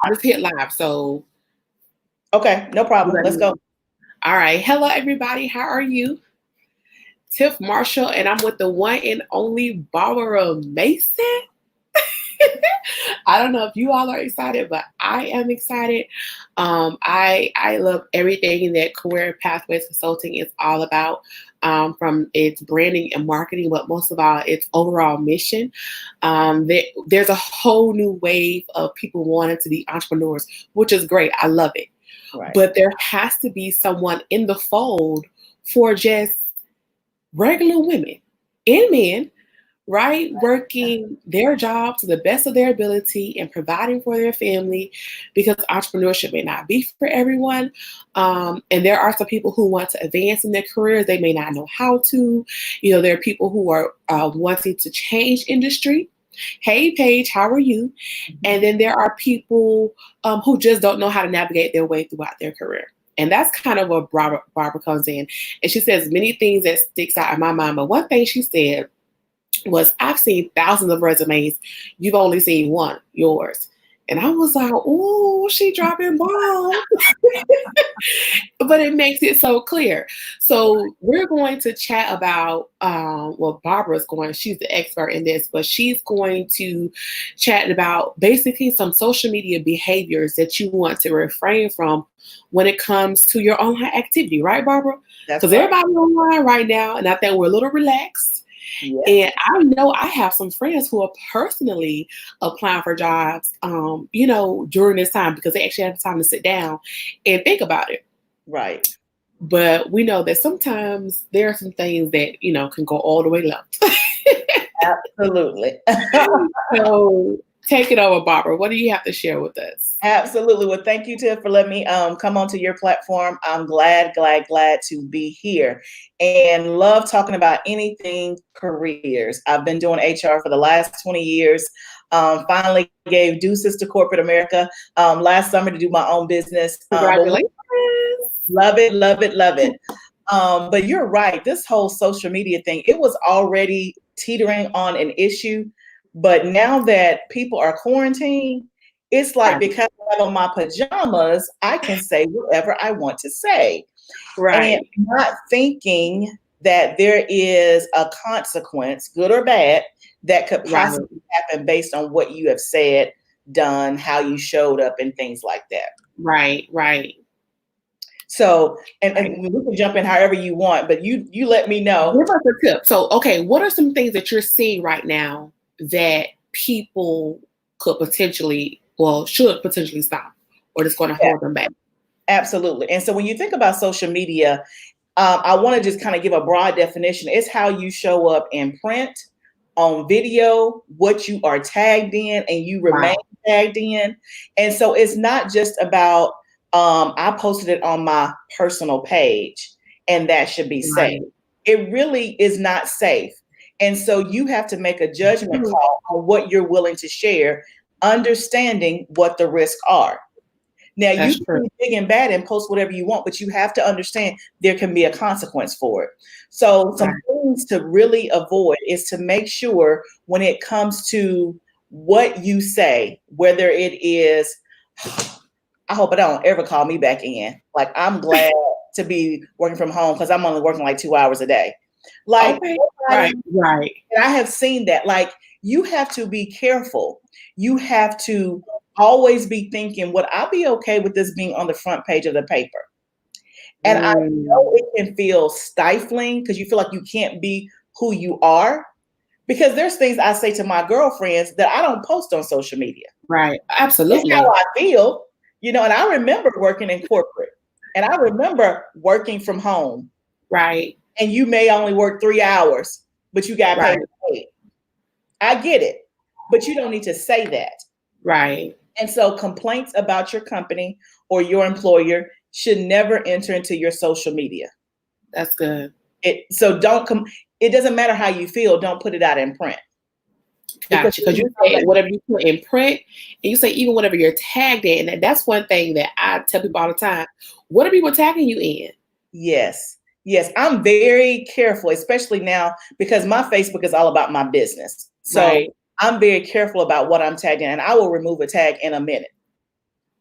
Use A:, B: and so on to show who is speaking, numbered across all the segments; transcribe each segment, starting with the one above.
A: I just hit live, so
B: Okay, no
A: you
B: problem.
A: let
B: Let's
A: me
B: go.
A: know. All right. Hello, everybody. How are you? Tiff Marshall, and I'm with the one and only Barbara Mason. I don't know if you all are excited, but I am excited. I love everything that Career Pathways Consulting is all about, from its branding and marketing, but most of all, its overall mission. There's a whole new wave of people wanting to be entrepreneurs, which is great. I love it.
B: Right.
A: But there has to be someone in the fold for just regular women and men, right? Working their job to the best of their ability and providing for their family, because entrepreneurship may not be for everyone. And there are some people who want to advance in their careers. They may not know how to. There are people who are wanting to change industry. Hey, Paige, how are you? And then there are people who just don't know how to navigate their way throughout their career. And that's kind of where Barbara comes in. And she says many things that sticks out in my mind. But one thing she said was, I've seen thousands of resumes. You've only seen one, yours. And I was like, oh, she dropping bombs. But it makes it so clear. So we're going to chat about, she's the expert in this, but she's going to chat about basically some social media behaviors that you want to refrain from when it comes to your online activity, right, Barbara?
B: That's
A: Because
B: right.
A: everybody's online right now, and I think we're a little relaxed.
B: Yes.
A: And I know I have some friends who are personally applying for jobs, during this time, because they actually have time to sit down and think about it.
B: Right.
A: But we know that sometimes there are some things that, can go all the way left.
B: Absolutely.
A: So take it over, Barbara. What do you have to share with us?
B: Absolutely. Well, thank you, Tiff, for letting me come onto your platform. I'm glad to be here and love talking about anything careers. I've been doing HR for the last 20 years. Finally gave deuces to corporate America last summer to do my own business.
A: Congratulations.
B: Love it, love it, love it. But you're right. This whole social media thing, it was already teetering on an issue. But now that people are quarantined, it's like, because I have on my pajamas, I can say whatever I want to say.
A: Right.
B: And not thinking that there is a consequence, good or bad, that could possibly happen based on what you have said, done, how you showed up, and things like that.
A: Right.
B: So, and we can jump in however you want, but you let me know.
A: Give us a tip. So, okay, what are some things that you're seeing right now that people could should potentially stop, or just going to hold them back?
B: Absolutely. And so when you think about social media, I want to just kind of give a broad definition. It's how you show up in print, on video, what you are tagged in, and you remain tagged in. And so it's not just about, I posted it on my personal page and that should be safe. It really is not safe. And so you have to make a judgment call on what you're willing to share, understanding what the risks are. Now, you can be big and bad and post whatever you want, but you have to understand there can be a consequence for it. So some things to really avoid is to make sure when it comes to what you say, whether it is, I hope I don't ever call me back in. Like, I'm glad to be working from home because I'm only working like 2 hours a day. Like,
A: right.
B: And I have seen that. Like, you have to be careful. You have to always be thinking, would I be okay with this being on the front page of the paper? And I know it can feel stifling because you feel like you can't be who you are. Because there's things I say to my girlfriends that I don't post on social media.
A: Right. Absolutely.
B: It's how I feel, and I remember working in corporate and I remember working from home.
A: Right.
B: And you may only work 3 hours, but you got paid. I get it, but you don't need to say that.
A: Right.
B: And so complaints about your company or your employer should never enter into your social media.
A: That's good.
B: So don't it doesn't matter how you feel, don't put it out in print.
A: Gotcha. Because you say whatever you put in print, and you say even whatever you're tagged in. And that's one thing that I tell people all the time. What are people tagging you in?
B: Yes. I'm very careful, especially now because my Facebook is all about my business. So I'm very careful about what I'm tagging, and I will remove a tag in a minute.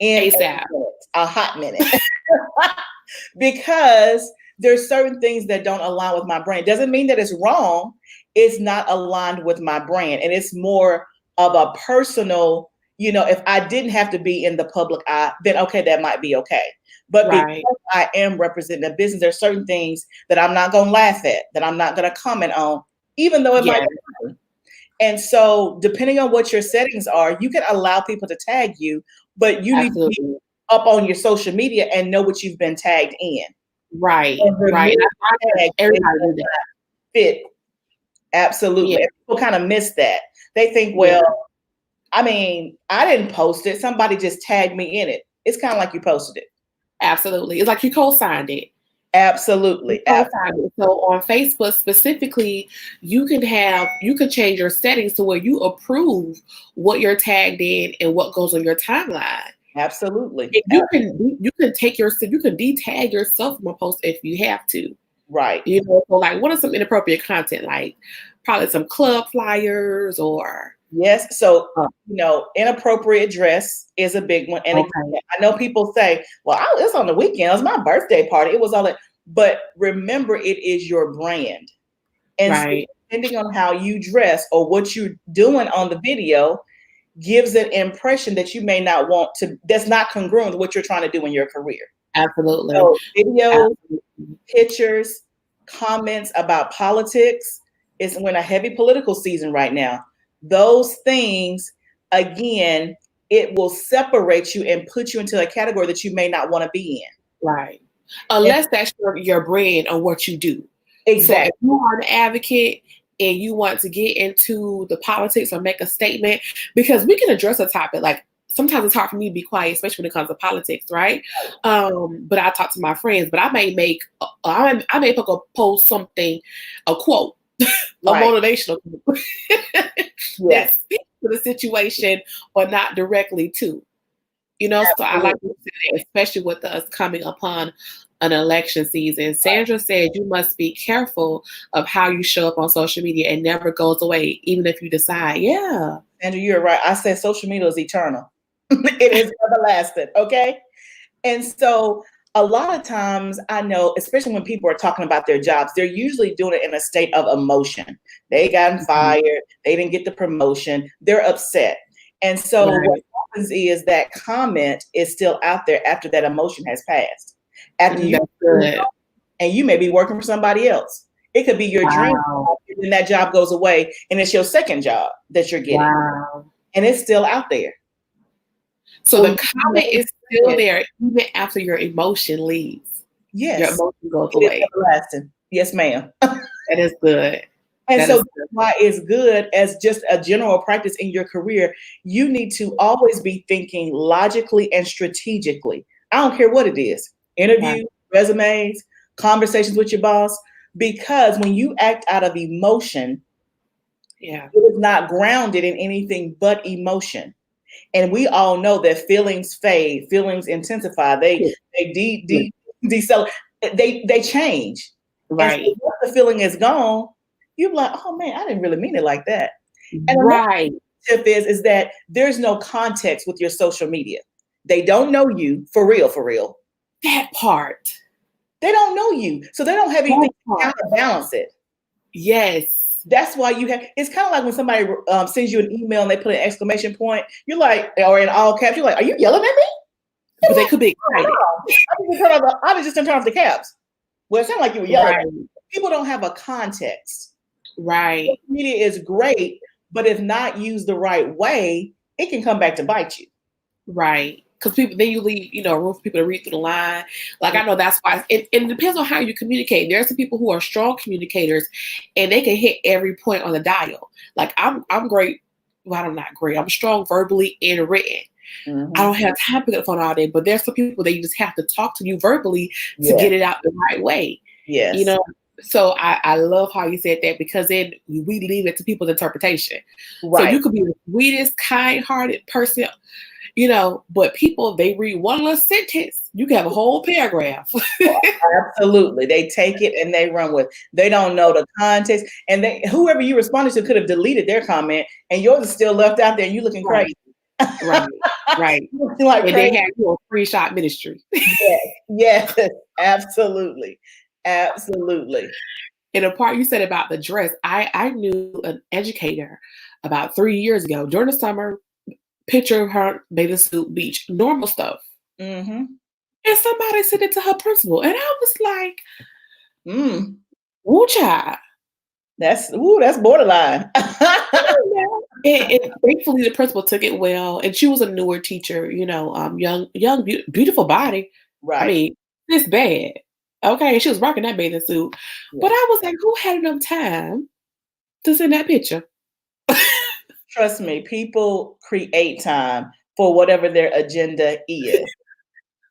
B: in
A: ASAP.
B: a hot minute. Because there's certain things that don't align with my brand. Doesn't mean that it's wrong. It's not aligned with my brand. And it's more of a personal, if I didn't have to be in the public eye, then okay, that might be okay. But
A: Right.
B: because I am representing a business, there's certain things that I'm not going to laugh at, that I'm not going to comment on, even though it might
A: Yeah,
B: be funny. And so depending on what your settings are, you can allow people to tag you, but you need to be
A: absolutely.
B: up on your social media and know what you've been tagged in.
A: Right,
B: And
A: right.
B: remove
A: And I find
B: tags that
A: everybody do
B: does
A: that.
B: not fit.
A: Yeah,
B: Absolutely. And people kind of miss that. They think,
A: yeah,
B: well, I mean, I didn't post it. Somebody just tagged me in it. It's kind of like you posted it.
A: absolutely. It's like you co-signed it. You
B: Absolutely.
A: co-signed it. So on Facebook specifically, you can change your settings to where you approve what you're tagged in and what goes on your timeline.
B: Absolutely.
A: And you can detag yourself from a post if you have to.
B: Right.
A: So like what are some inappropriate content? Like probably some club flyers or
B: Yes. So,
A: uh,
B: inappropriate dress is a big one. And again,
A: okay.
B: I know people say, well, it's on the weekend. It was my birthday party. It was all that. But remember, it is your brand. And so
A: Right.
B: depending on how you dress or what you're doing on the video gives an impression that you may not want to, that's not congruent with what you're trying to do in your career.
A: Absolutely.
B: So videos,
A: Absolutely.
B: pictures, comments about politics. It's when a heavy political season right now. Those things, again, it will separate you and put you into a category that you may not want to be in.
A: Right.
B: And
A: Unless that's your brand or what you do. So if
B: exactly.
A: you are an advocate and you want to get into the politics or make a statement, because we can address a topic like sometimes it's hard for me to be quiet, especially when it comes to politics, right? But I talk to my friends, but I may post something, a quote, a
B: Right.
A: motivational quote that
B: Yes.
A: speaks to the situation, but not directly to. So I like to
B: Absolutely.
A: say that, especially with us coming upon an election season. Sandra said you must be careful of how you show up on social media. It never goes away, even if you decide, yeah.
B: Andrew, you're right. I said social media is eternal. It is everlasting. Okay. And so a lot of times I know, especially when people are talking about their jobs, they're usually doing it in a state of emotion. They gotten
A: Mhm.
B: fired, they didn't get the promotion, they're upset. And so what
A: Right.
B: happens is that comment is still out there after that emotion has passed. After you
A: That's good.
B: and you may be working for somebody else. It could be your dream
A: Wow.
B: job, and then that job goes away and it's your second job that you're getting.
A: Wow.
B: And it's still out there.
A: So
B: So
A: the
B: you
A: comment
B: may
A: is still
B: say,
A: there even after your emotion leaves. Your
B: yes,
A: emotion goes
B: it is
A: away.
B: everlasting. Yes, ma'am.
A: That is good.
B: And
A: That
B: so
A: is
B: that's why it's good as just a general practice in your career. You need to always be thinking logically and strategically. I don't care what it is,
A: good.
B: interview, resumes, conversations with your boss, because when you act out of emotion,
A: Yeah.
B: it is not grounded in anything but emotion. And we all know that feelings fade, feelings intensify, they
A: Yeah.
B: they
A: Yeah.
B: decelerate, they change. And so
A: Right.
B: once the feeling is gone, you're like, oh man, I didn't really mean it like that. And another
A: Right.
B: tip is that there's no context with your social media. They don't know you for real, for real.
A: That part.
B: They don't know you. So they don't have anything
A: That
B: to
A: part.
B: counterbalance it.
A: Yes.
B: That's why it's kind of like when somebody sends you an email and they put an exclamation point, you're like, or in all caps, you're like, are you yelling at me?
A: But they could be excited.
B: I was just turn off the caps. Well, it sounded like you were yelling.
A: Right.
B: People don't have a context.
A: Right.
B: Social media is great, but if not used the right way, it can come back to bite you.
A: Right. Because people then you leave, room for people to read through the line. Like I know that's why it depends on how you communicate. There are some people who are strong communicators and they can hit every point on the dial. Like I'm great. Well, I'm not great. I'm strong verbally and written. I don't have time to pick up the phone all day, but there's some people that you just have to talk to you verbally to
B: Yes.
A: get it out the right way.
B: Yes.
A: So I love how you said that because then we leave it to people's interpretation.
B: Right.
A: So you could be the sweetest, kind-hearted person, but people, they read one little sentence, you can have a whole paragraph.
B: Absolutely. They take it and they run with it. They don't know the context. And whoever you responded to could have deleted their comment and yours is still left out there and you looking
A: Right.
B: crazy.
A: Right. Right.
B: Like
A: And they
B: crazy.
A: had you on free shot ministry.
B: Yes, yes, absolutely. Absolutely.
A: And the part you said about the dress, I knew an educator about 3 years ago during the summer, picture of her bathing suit, beach, normal stuff.
B: Mm-hmm.
A: And somebody sent it to her principal. And I was like,
B: Mm.
A: woo child.
B: That's borderline.
A: And thankfully the principal took it well. And she was a newer teacher, young, beautiful body. I
B: Right.
A: mean, this bad. Okay, and she was rocking that bathing suit. But
B: Yeah.
A: I was like, who had enough time to send that picture?
B: Trust me, people create time for whatever their agenda is,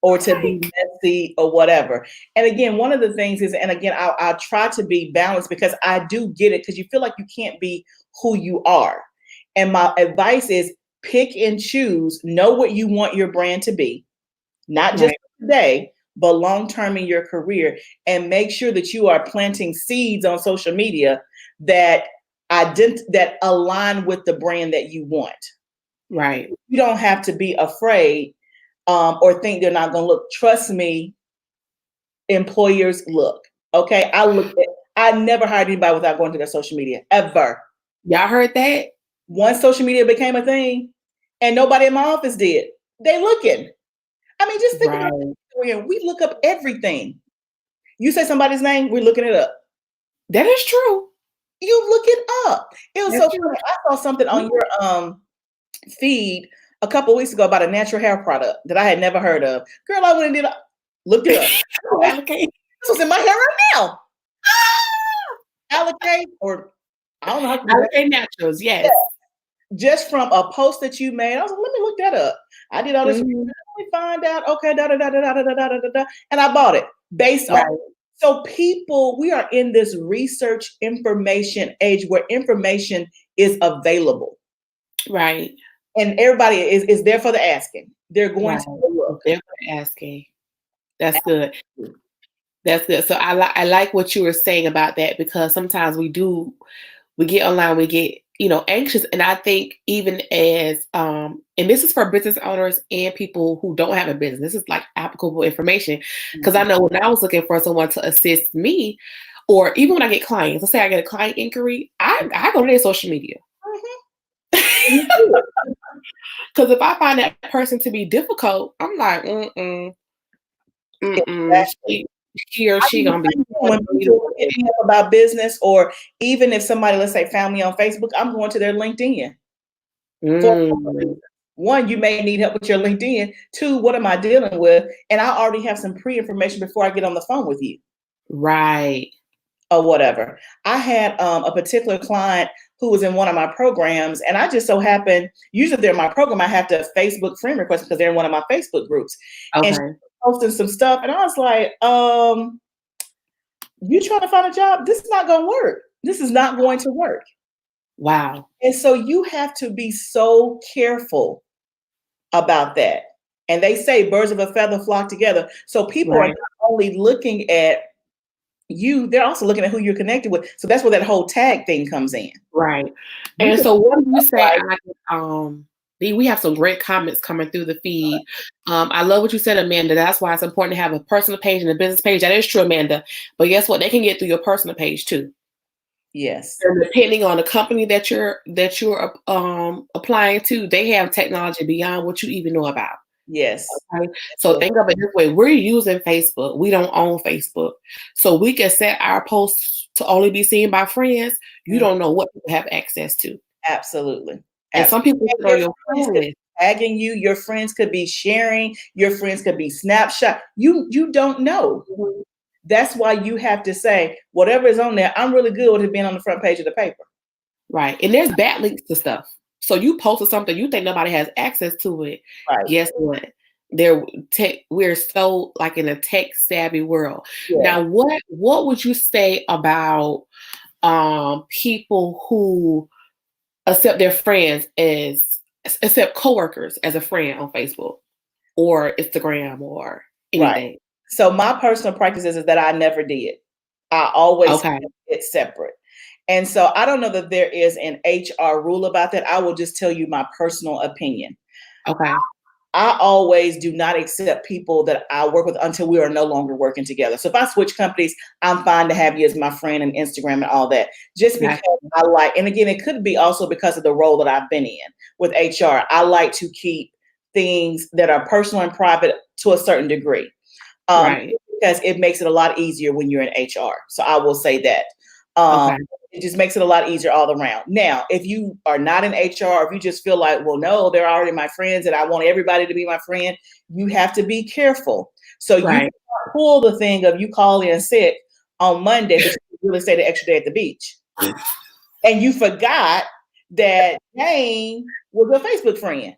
B: or to be
A: Like,
B: messy or whatever. And again, one of the things is, and again, I'll try to be balanced because I do get it because you feel like you can't be who you are. And my advice is pick and choose, know what you want your brand to be, not just
A: right,
B: today, but long term in your career, and make sure that you are planting seeds on social media that that align with the brand that you want.
A: right,
B: You don't have to be afraid or think they're not going to look. Trust me, employers look. Okay, I never hired anybody without going to their social media ever.
A: y'all heard that?
B: Once social media became a thing, and nobody in my office did, they looking. I mean, just think about
A: Right.
B: it. We look up everything. You say somebody's name, we're looking it up.
A: That is true.
B: You look it up. It was so
A: That's true.
B: funny. I saw something on your feed a couple weeks ago about a natural hair product that I had never heard of. Girl, I went and looked it up.
A: Oh, allocate.
B: This was in my hair right now. Allocate, or I don't know how to do that.
A: Allocate naturals,
B: Yeah,
A: yes.
B: just from a post that you made. I was like, let me look that up. I did all this. Let
A: Mhm.
B: me find out. Okay, da da da da da da da da da da, and I bought it based on.
A: Right,
B: So people, we are in this research information age where information is available,
A: right,
B: and everybody is there for the asking. They're going
A: right.
B: to look.
A: They're asking. That's good. That's good. So I like what you were saying about that because sometimes we get online, we get, anxious. And I think even as and this is for business owners and people who don't have a business. This is like applicable information. Because I
B: Mhm.
A: know when I was looking for someone to assist me, or even when I get clients, let's say I get a client inquiry, I go to their social media.
B: Mhm.
A: Because if I find that person to be difficult, I'm like,
B: Exactly.
A: she or
B: I
A: she
B: do the
A: gonna be
B: same thing
A: hard
B: when
A: for me to
B: people
A: work
B: hit me up about business, or even if somebody, let's say, found me on Facebook, I'm going to their LinkedIn for a couple of
A: with.
B: reasons. One, you may need help with your LinkedIn. Two, what am I dealing with? And I already have some pre-information before I get on the phone with you
A: Right.
B: or whatever. I had a particular client who was in one of my programs, and I just so happened, usually they're in my program, I have to Facebook friend request because they're in one of my Facebook groups. And she
A: Okay.
B: was posting some stuff, and I was like, you trying to find a job? This is not going to work. This is not going to work.
A: Wow.
B: And so you have to be so careful about that. And they say birds of a feather flock together. So people are
A: Right.
B: not only looking at you, they're also looking at who you're connected with. So that's where that whole tag thing comes in.
A: Right.
B: You
A: And
B: can
A: so what do you say?
B: like,
A: We have some great comments coming through the feed. I love what you said, Amanda. That's why it's important to have a personal page and a business page. That is true, Amanda. But guess what? They can get through your personal page too.
B: yes,
A: And depending on the company that you're applying to, they have technology beyond what you even know about.
B: yes.
A: Okay? So think of it this way: we're using Facebook. We don't own Facebook, so we can set our posts to only be seen by friends. You
B: Mm,
A: don't know what people have access to,
B: absolutely.
A: and some people
B: And
A: sit on
B: your
A: your
B: friends
A: friend
B: could
A: list.
B: be tagging you, your friends could be sharing, your friends could be snapshot. You don't know.
A: Mhm.
B: That's why you have to say, whatever is on there, I'm really good with it being on the front page of the paper.
A: Right, and there's bad links to stuff. So you posted something you think nobody has access to it.
B: Right.
A: Guess what? They're tech. We're so like in a tech savvy world
B: Yeah.
A: now. What would you say about people who accept their friends as accept coworkers as a friend on Facebook or Instagram or
B: Right.
A: anything?
B: So my personal practice is that I never did. I always
A: Okay.
B: kept it separate. And so I don't know that there is an HR rule about that. I will just tell you my personal opinion.
A: Okay.
B: I always do not accept people that I work with until we are no longer working together. So if I switch companies, I'm fine to have you as my friend and Instagram and all that. Just because
A: Gotcha.
B: I like, and again, it could be also because of the role that I've been in with HR. I like to keep things that are personal and private to a certain degree.
A: Right.
B: Because it makes it a lot easier when you're in HR. So I will say that. Um,
A: Okay.
B: it just makes it a lot easier all around. Now, if you are not in HR, if you just feel like, well, no, they're already my friends and I want everybody to be my friend, you have to be careful. So you
A: Right.
B: can't pull the thing of you call in sick on Monday, but you really stay the extra day at the beach. And you forgot that Jane was a Facebook friend.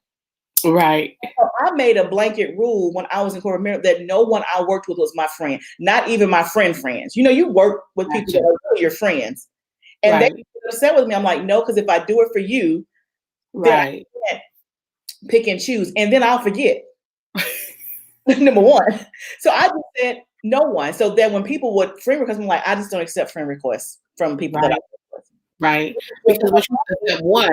A: Right.
B: So I made a blanket rule when I was in corporate America that no one I worked with was my friend, not even my friends. You know, you work with people that
A: Gotcha.
B: are really your friends. And they
A: Right.
B: get upset with me. I'm like, no, because if I do it for you, then
A: Right.
B: I can't pick and choose. And then I'll forget. Number one. So I just said no one. So then when people would friend request, I'm like, I just don't accept friend requests from people that I
A: Right.
B: work
A: Right.
B: with.
A: Because once you accept one,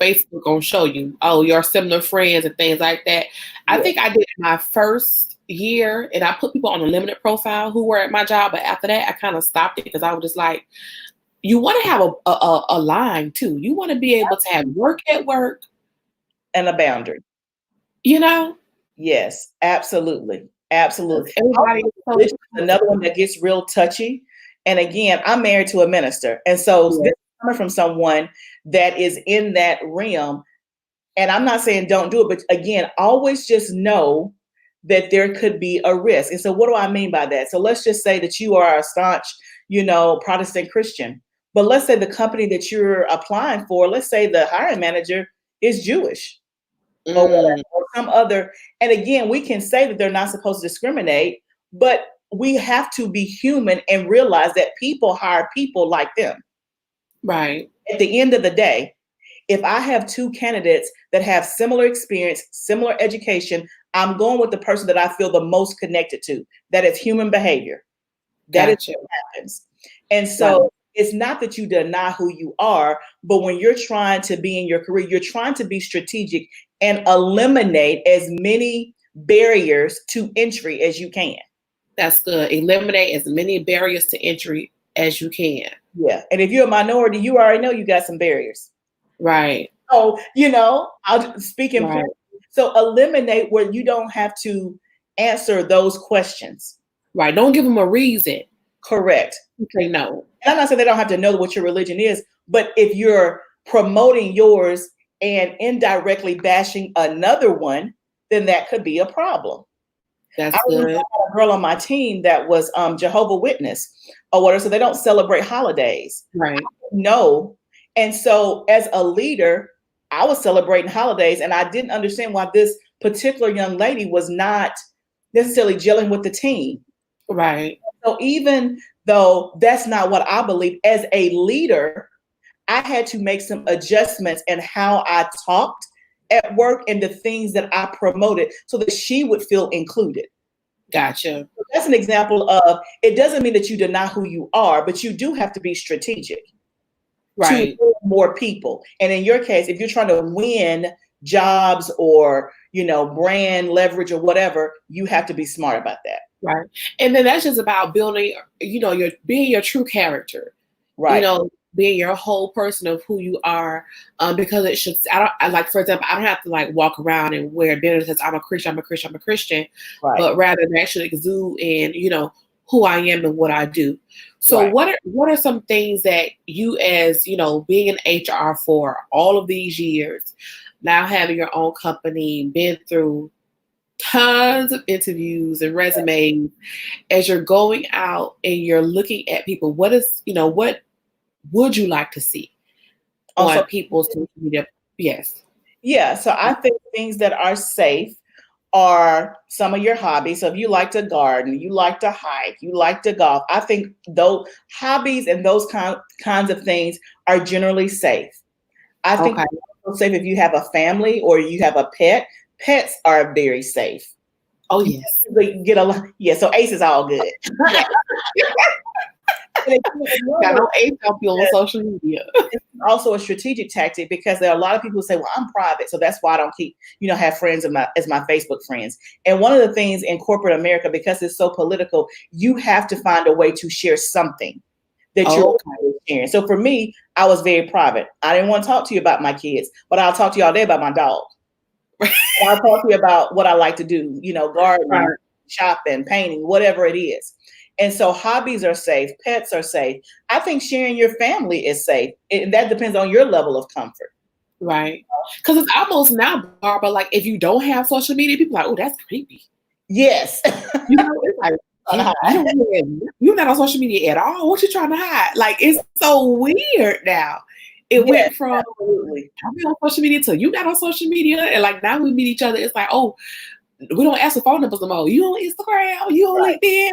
A: Facebook gonna show you, oh, your similar friends and things like that. I
B: Yeah.
A: think I did my first year and I put people on a limited profile who were at my job, but after that I kind of stopped it because I was just like, you want to have a line too. You want to be able to have work at work,
B: And a boundary.
A: you know?
B: Yes, absolutely. Absolutely.
A: Everybody is so
B: Religion is another one that gets real touchy. And again, I'm married to a minister. And so this
A: yeah,
B: is coming from someone that is in that realm. And I'm not saying don't do it, but again, always just know that there could be a risk. And so what do I mean by that? So let's just say that you are a staunch, Protestant Christian. But let's say the company that you're applying for, let's say the hiring manager is Jewish or whatever,
A: mm,
B: or some other. And again, we can say that they're not supposed to discriminate, but we have to be human and realize that people hire people like them.
A: right.
B: At the end of the day, if I have two candidates that have similar experience, similar education, I'm going with the person that I feel the most connected to. That is human behavior. That is
A: Gotcha.
B: what happens. And
A: Right.
B: so it's not that you deny who you are, but when you're trying to be in your career, you're trying to be strategic and eliminate as many barriers to entry as you can.
A: That's good. Eliminate as many barriers to entry as you can.
B: Yeah. And if you're a minority, you already know you got some barriers.
A: Right.
B: So, I'll speak in
A: Right.
B: place. So eliminate where you don't have to answer those questions.
A: Right. Don't give them a reason
B: Correct.
A: to say no.
B: And I'm not saying they don't have to know what your religion is, but if you're promoting yours and indirectly bashing another one, then that could be a problem. I
A: That's
B: remember I
A: good.
B: had a girl on my team that was Jehovah Witness or whatever, so they don't celebrate holidays.
A: Right.
B: No. And so as a leader, I was celebrating holidays and I didn't understand why this particular young lady was not necessarily gelling with the team.
A: Right.
B: So even though that's not what I believe, as a leader, I had to make some adjustments in how I talked at work and the things that I promoted so that she would feel included.
A: Gotcha.
B: So that's an example of it doesn't mean that you deny who you are, but you do have to be strategic to
A: Right.
B: more people. And in your case, if you're trying to win jobs or, brand leverage or whatever, you have to be smart about that.
A: Right. And then that's just about building, your being your true character,
B: Right.
A: being your whole person of who you are. Because it should, like, for example, I don't have to like walk around and wear a banner that says I'm a Christian, I'm a Christian, I'm a Christian,
B: Right.
A: but rather than actually exude in, who I am and what I do. So
B: Right.
A: what are some things that you as, being in HR for all of these years, now having your own company, been through tons of interviews and resumes, as you're going out and you're looking at people, what would you like to see
B: Also,
A: on people's social media? Yes.
B: yeah. So I think things that are safe are some of your hobbies. So if you like to garden, you like to hike, you like to golf, I think those hobbies and those kinds of things are generally safe. I think
A: Okay.
B: it's also safe if you have a family or you have a pet. Pets are very safe.
A: Oh yes.
B: They get a lot. Yeah, so Ace is all good. And they can't ignore
A: Got
B: those
A: no age on people on
B: things.
A: social media.
B: It's also a strategic tactic because there are a lot of people who say, "Well, I'm private, so that's why I don't keep, have friends as my Facebook friends." And one of the things in corporate America, because it's so political, you have to find a way to share something that you're
A: Okay.
B: sharing. So for me, I was very private. I didn't want to talk to you about my kids, but I'll talk to you all day about my dog. I'll talk to you about what I like to do, gardening,
A: Right.
B: shopping, painting, whatever it is. And so hobbies are safe, pets are safe. I think sharing your family is safe. That depends on your level of comfort.
A: Right. Because it's almost now, Barbara, like if you don't have social media, people are like, oh, that's creepy.
B: Yes.
A: It's like, you don't you're not on social media at all. What you trying to hide? Like it's so weird now. It
B: Yes,
A: went from
B: absolutely.
A: I'm on social media to you not on social media, and like now we meet each other. It's like, oh, we don't ask for phone numbers no more. You on Instagram? You on
B: Right.
A: LinkedIn?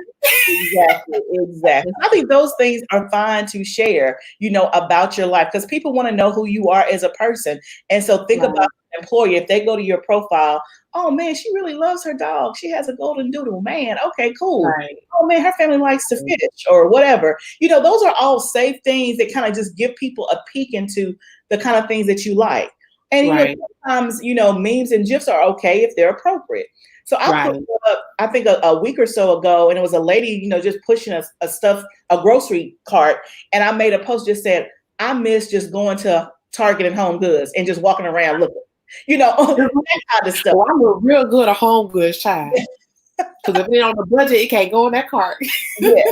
B: Exactly, exactly. I think those things are fine to share, about your life because people want to know who you are as a person. And so think about
A: Right.
B: an employer. If they go to your profile, oh man, she really loves her dog. She has a golden doodle. Man, okay, cool.
A: Right.
B: Oh man, her family likes to fish or whatever. Those are all safe things that kind of just give people a peek into the kind of things that you like. And
A: Right.
B: sometimes, memes and gifs are okay if they're appropriate. So I put
A: Right.
B: up, I think a week or so ago, and it was a lady, just pushing a grocery cart. And I made a post just said, I miss just going to Target and Home Goods and just walking around looking, that kind of stuff.
A: Well, I'm a real good at home goods child. Because if it ain't on the budget, it can't go in that cart.
B: Yeah.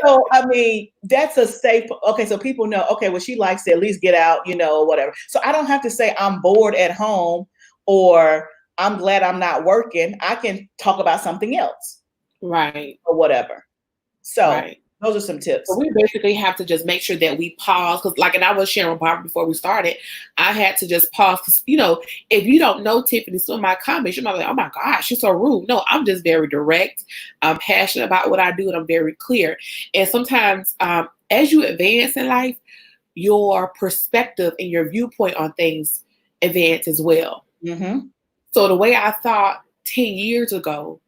B: So, I mean, that's a safe, okay, so people know, okay, well, she likes to at least get out, whatever. So I don't have to say I'm bored at home or I'm glad I'm not working. I can talk about something else
A: Right.
B: or whatever. So
A: Right.
B: those are some tips.
A: So we basically have to just make sure that we pause because, and I was sharing with Barbara before we started, I had to just pause because, if you don't know Tiffany, some of my comments, you might be like, oh my gosh, she's so rude. No, I'm just very direct. I'm passionate about what I do and I'm very clear. And sometimes as you advance in life, your perspective and your viewpoint on things advance as well.
B: Mm-hmm.
A: So the way I thought 10 years ago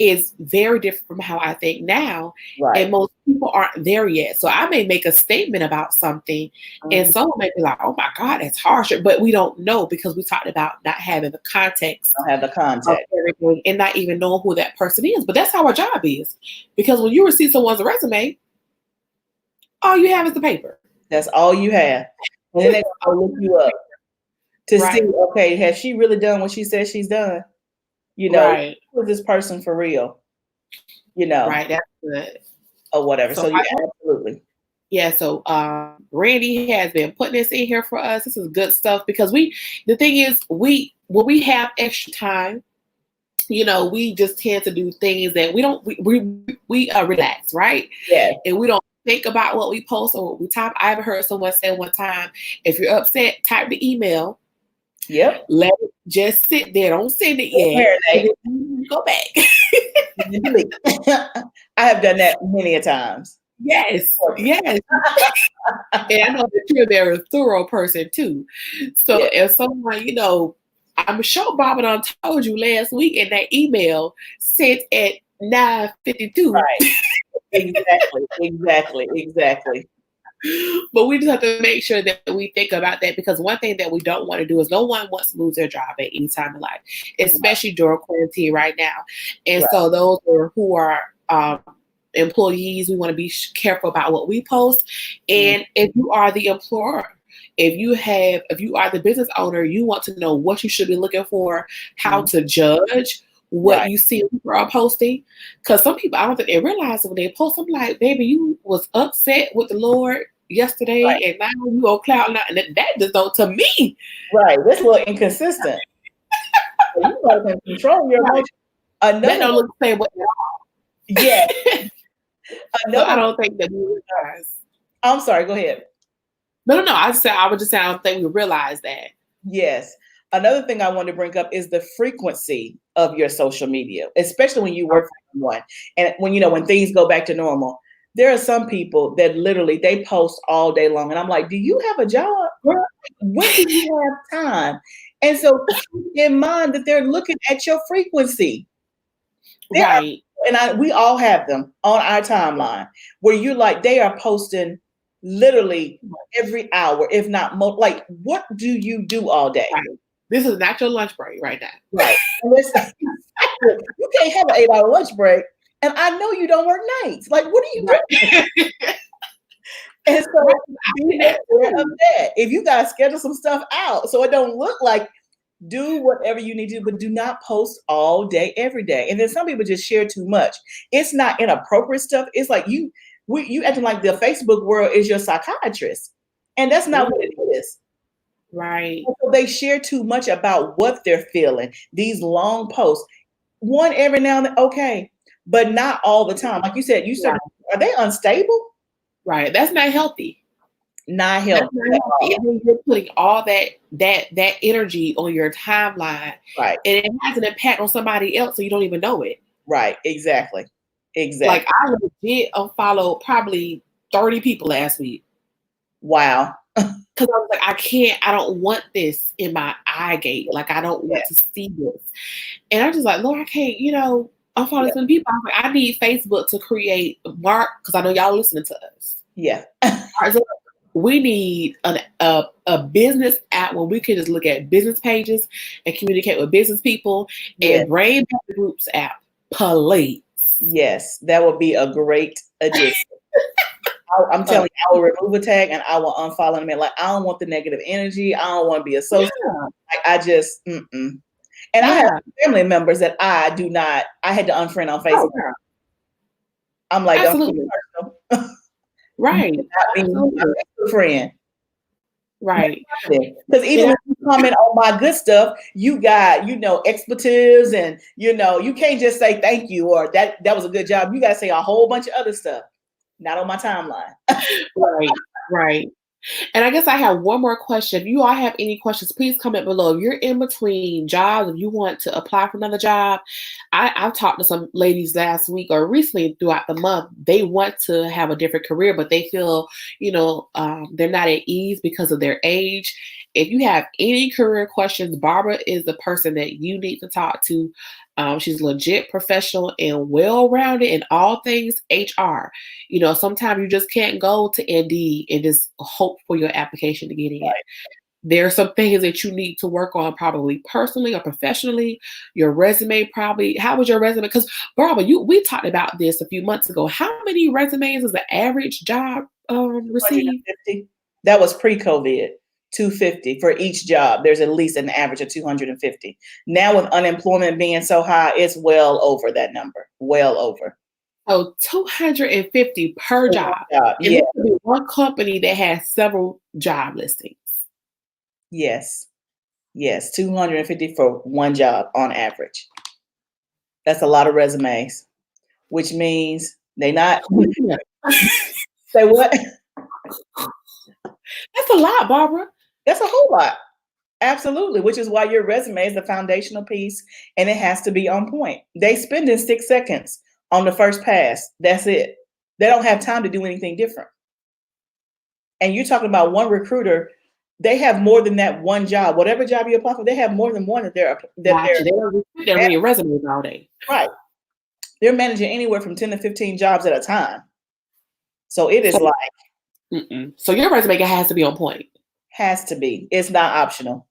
A: is very different from how I think now.
B: Right.
A: And most people aren't there yet. So I may make a statement about something and someone may be like, oh my God, that's harsh. But we don't know because we talked about not having the context
B: Don't have the
A: of
B: context.
A: everything and not even knowing who that person is. But that's how our job is. Because when you receive someone's resume, all you have is the paper.
B: That's all you have. And then they go look you up to
A: Right.
B: see, okay, has she really done what she says she's done?
A: Right.
B: Who is this person for real?
A: Right. That's good.
B: Or whatever. So yeah, absolutely.
A: Yeah, so Randy has been putting this in here for us. This is good stuff because the thing is, when we have extra time, we just tend to do things that we relax, right?
B: Yeah.
A: And we don't think about what we post or what we type. I ever heard someone say one time, if you're upset, type the email.
B: Yep.
A: Let it just sit there. Don't send it yet. And then go back.
B: I have done that many a times.
A: Yes. And I know that you're a very thorough person too. So if someone, I'm sure Barbara done told you last week in that email sent at 9:52.
B: Right. Exactly.
A: But we just have to make sure that we think about that because one thing that we don't want to do is no one wants to lose their job at any time in life, especially during quarantine right now. And so those who are employees, we want to be careful about what we post. And if you are the employer, if you are the business owner, you want to know what you should be looking for, how to judge what you see people are posting. Because some people, I don't think they realize when they post, I'm like, baby, you was upset with the Lord yesterday and now you on cloud nine. And that just don't, to me.
B: Right. That's a little inconsistent. You gotta control your emotions.
A: That don't look the same way at all.
B: Yeah.
A: So I don't think that we realize.
B: I'm sorry, go ahead.
A: No. I would just say I don't think we realize that.
B: Yes. Another thing I want to bring up is the frequency of your social media, especially when you work for someone. And when things go back to normal, there are some people that literally they post all day long. And I'm like, do you have a job? When do you have time? And so keep in mind that they're looking at your frequency.
A: Right.
B: And we all have them on our timeline where you're like, they are posting literally every hour, if not more. Like, what do you do all day?
A: Right. This is not your lunch break right now.
B: Right. You can't have an 8-hour lunch break. And I know you don't work nights. Like, what are you doing? And so be aware of that. If you gotta schedule some stuff out so it don't look like, do whatever you need to do, but do not post all day, every day. And then some people just share too much. It's not inappropriate stuff. It's like you acting like the Facebook world is your psychiatrist. And that's not what it is.
A: Right.
B: So they share too much about what they're feeling. These long posts, one every now and then, okay, but not all the time. Like you said, are they unstable?
A: Right. That's not healthy.
B: Not healthy.
A: You're putting all that energy on your timeline,
B: right?
A: And it has an impact on somebody else, so you don't even know it.
B: Right. Exactly.
A: Like I legit unfollowed probably 30 people last week.
B: Wow.
A: Because I was like, I don't want this in my eye gate. Like I don't want to see this. And I'm just like, Lord, I can't, unfollow some people. I'm like, I need Facebook to create mark because I know y'all listening to us.
B: Yeah.
A: So we need a business app where we can just look at business pages and communicate with business people and bring back the groups app, please.
B: Yes, that would be a great addition. I'm telling you, I will remove a tag and I will unfollow them. Like, I don't want the negative energy. I don't want to be associated. Yeah. Like, I just, And I have family members that I had to unfriend on Facebook. Oh, I'm like,
A: absolutely. Right.
B: I'm a friend.
A: Right.
B: Because even when you comment on my good stuff, you got, expletives and, you can't just say thank you or that was a good job. You got to say a whole bunch of other stuff. Not on my timeline.
A: Right. And I guess I have one more question. If you all have any questions, please comment below. If you're in between jobs, if you want to apply for another job, I've talked to some ladies last week or recently throughout the month. They want to have a different career, but they feel, they're not at ease because of their age. If you have any career questions, Barbara is the person that you need to talk to. She's legit professional and well-rounded in all things HR. Sometimes you just can't go to Indeed and just hope for your application to get in. Right. There are some things that you need to work on, probably personally or professionally. Your resume, probably. How was your resume? Because Barbara, we talked about this a few months ago. How many resumes does the average job receive?
B: That was pre-COVID. 250 for each job. There's at least an average of 250. Now with unemployment being so high, it's well over that number. Well over.
A: Oh, 250 per job. Yeah. It could be one company that has several job listings.
B: Yes. 250 for one job on average. That's a lot of resumes, which means they not. Say what?
A: That's a lot, Barbara.
B: That's a whole lot. Absolutely, which is why your resume is the foundational piece and it has to be on point. They spend in 6 seconds on the first pass. That's it. They don't have time to do anything different. And you're talking about one recruiter, they have more than that one job. Whatever job you apply for, they have more than one that they're
A: reading resumes all day.
B: Right. They're managing anywhere from 10 to 15 jobs at a time. So it is
A: So your resume has to be on point.
B: Has to be. It's not optional.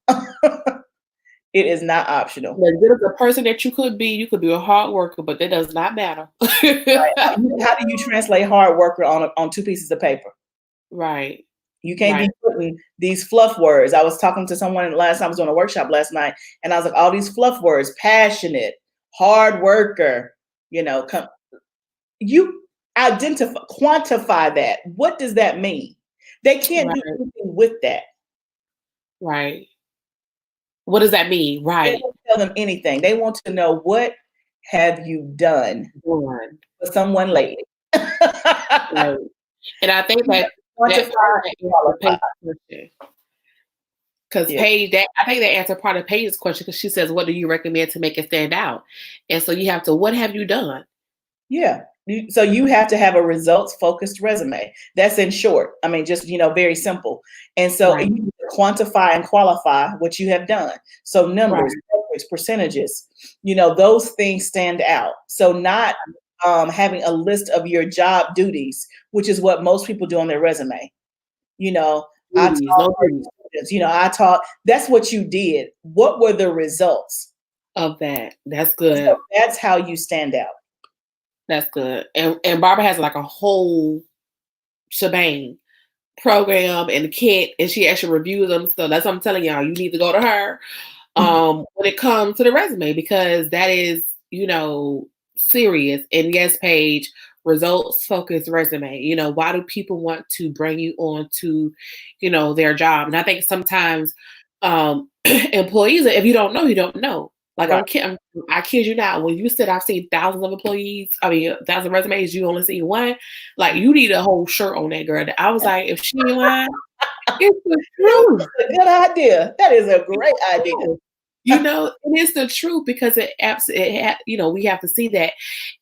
B: It is not optional.
A: As good as a person that you could be a hard worker, but that does not matter.
B: Right. How do you translate hard worker on 2 pieces of paper?
A: Right.
B: You can't be putting these fluff words. I was talking to someone last time. I was doing a workshop last night, and I was like, all these fluff words: passionate, hard worker. You identify, quantify that. What does that mean? They can't do anything with that.
A: Right. What does that mean? Right.
B: They don't tell them anything. They want to know, what have you done for someone lately?
A: Right. And I think that because Paige, I think that answered part of Paige's question, because she says, what do you recommend to make it stand out? And so you have to, what have you done?
B: Yeah. So you have to have a results-focused resume. That's in short. I mean, just, very simple. And so you need to quantify and qualify what you have done. So numbers, percentages, those things stand out. So not having a list of your job duties, which is what most people do on their resume. You know, I taught
A: Duties, no duties
B: students, I taught, that's what you did. What were the results?
A: of that. That's
B: And so
A: good.
B: that's how you stand out.
A: That's good. And Barbara has like a whole shebang program and kit, and she actually reviews them. So that's what I'm telling y'all. You need to go to her when it comes to the resume, because that is, serious. And yes, Paige, results focused resume. Why do people want to bring you on to, their job? And I think sometimes employees, if you don't know, you don't know. Like
B: Right.
A: I kid you not. When you said I've seen thousands of employees, 1,000 resumes, you only see one. Like you need a whole shirt on that girl. I was like, if she ain't lying, it's the truth.
B: That's a good idea. That is a great idea.
A: It is the truth, because we have to see that.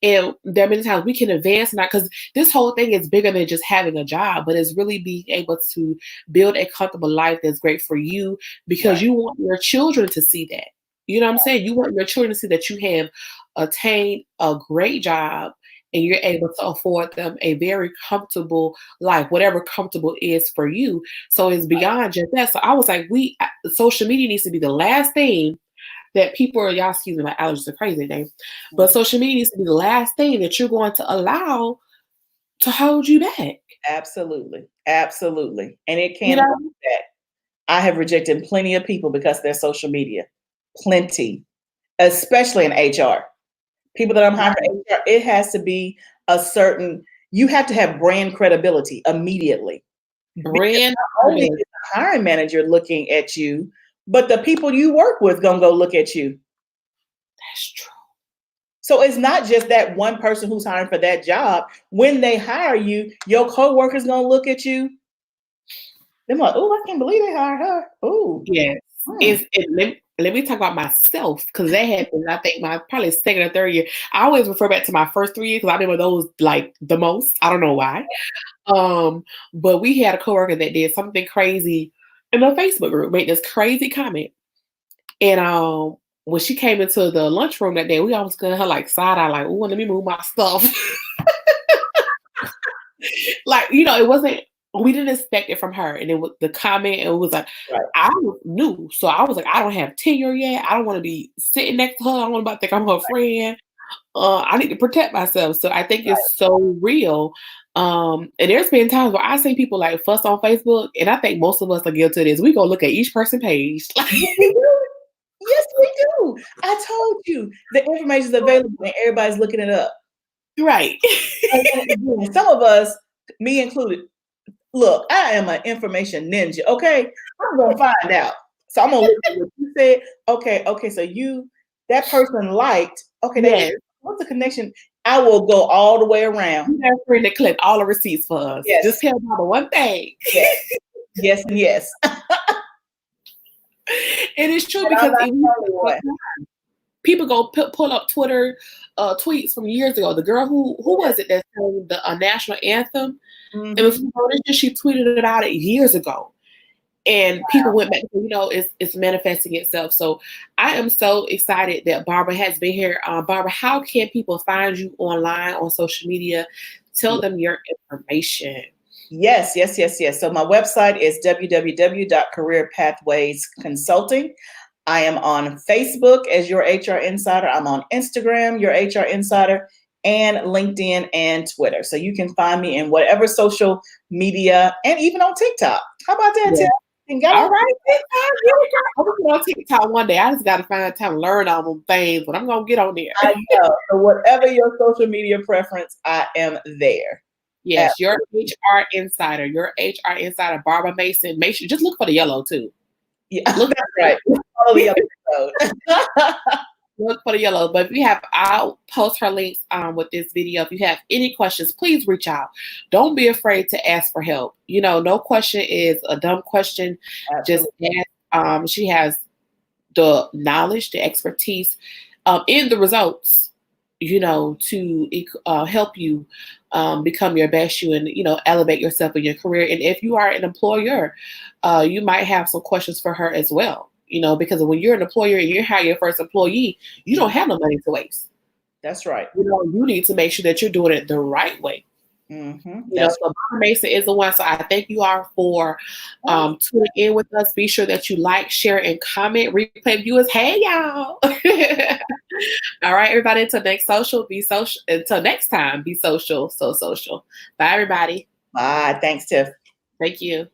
A: And there are many times we can advance, not because this whole thing is bigger than just having a job, but it's really being able to build a comfortable life that's great for you, because
B: Right.
A: you want your children to see that. You know what I'm saying? You want your children to see that you have attained a great job and you're able to afford them a very comfortable life, whatever comfortable is for you. So it's beyond just that. So I was like, social media needs to be the last thing that people are, y'all, excuse me, my allergies are crazy today, but social media needs to be the last thing that you're going to allow to hold you back.
B: Absolutely. Absolutely. And it
A: You
B: can
A: know?
B: hold that. I have rejected plenty of people because of their social media. Plenty. Especially in HR. People that I'm hiring for HR, it has to be you have to have brand credibility immediately. Because
A: Brand
B: not only is the hiring manager looking at you, but the people you work with gonna go look at you.
A: That's true.
B: So it's not just that one person who's hiring for that job. When they hire you, your coworkers gonna look at you. They're like, "Oh, I can't believe they hired her." Oh,
A: Yes. Let me talk about myself, because that happened, I think, my probably second or third year. I always refer back to my first 3 years because I remember those like the most. I don't know why. But we had a coworker that did something crazy in the Facebook group, made this crazy comment. And when she came into the lunchroom that day, we almost got her like side eye, like, "Oh, let me move my stuff." Like, it wasn't, we didn't expect it from her. And it was the comment, and it was like,
B: right.
A: I was new. So I was like, I don't have tenure yet. I don't want to be sitting next to her. I don't want to think I'm her friend. I need to protect myself. So I think it's so real. And there's been times where I see people like fuss on Facebook, and I think most of us are guilty of this. We go look at each person's page.
B: Yes, we do. Yes, we do. I told you the information is available and everybody's looking it up.
A: Right.
B: And again, some of us, me included, look, I am an information ninja. Okay, I'm gonna find out. So I'm gonna look at what you said. Okay. So that person liked. Okay,
A: Yes.
B: what's the connection? I will go all the way around.
A: You have a friend that collect all the receipts for us.
B: Yes.
A: Just tell Mama one thing.
B: Yes. Yes and yes.
A: It is true,
B: And
A: because
B: I'm
A: people go pull up Twitter tweets from years ago. The girl who was it that sang the national anthem?
B: mm-hmm.
A: It was she tweeted about it years ago, and people went back. It's manifesting itself. So I am so excited that Barbara has been here. Barbara, how can people find you online on social media? Tell them your information.
B: Yes. So my website is www.careerpathwaysconsulting. I am on Facebook as Your HR Insider. I'm on Instagram, Your HR Insider, and LinkedIn and Twitter. So you can find me in whatever social media, and even on TikTok. How about that, Tim?
A: All right. I'm going to get on TikTok one day. I just got to find time to learn all them things, but I'm going to get on there.
B: I know. So whatever your social media preference, I am there.
A: Yes, Your HR Insider. Your HR Insider, Barbara Mason. Make sure, just look for the yellow too.
B: Yeah, that's right. Follow the episode.
A: Look for the yellow. But I'll post her links with this video. If you have any questions, please reach out. Don't be afraid to ask for help. No question is a dumb question.
B: Absolutely.
A: Just ask. She has the knowledge, the expertise, in the results, to help you become your best you, and elevate yourself in your career. And if you are an employer, you might have some questions for her as well. Because when you're an employer and you hire your first employee, you don't have no money to waste.
B: That's right.
A: You need to make sure that you're doing it the right way.
B: That's
A: So Mama Mason is the one. So I thank you all for tuning in with us. Be sure that you like, share, and comment. Replay viewers, hey y'all. All right, everybody. Until next social, be social. Until next time, be social, so social. Bye, everybody.
B: Bye. Thanks, Tiff.
A: Thank you.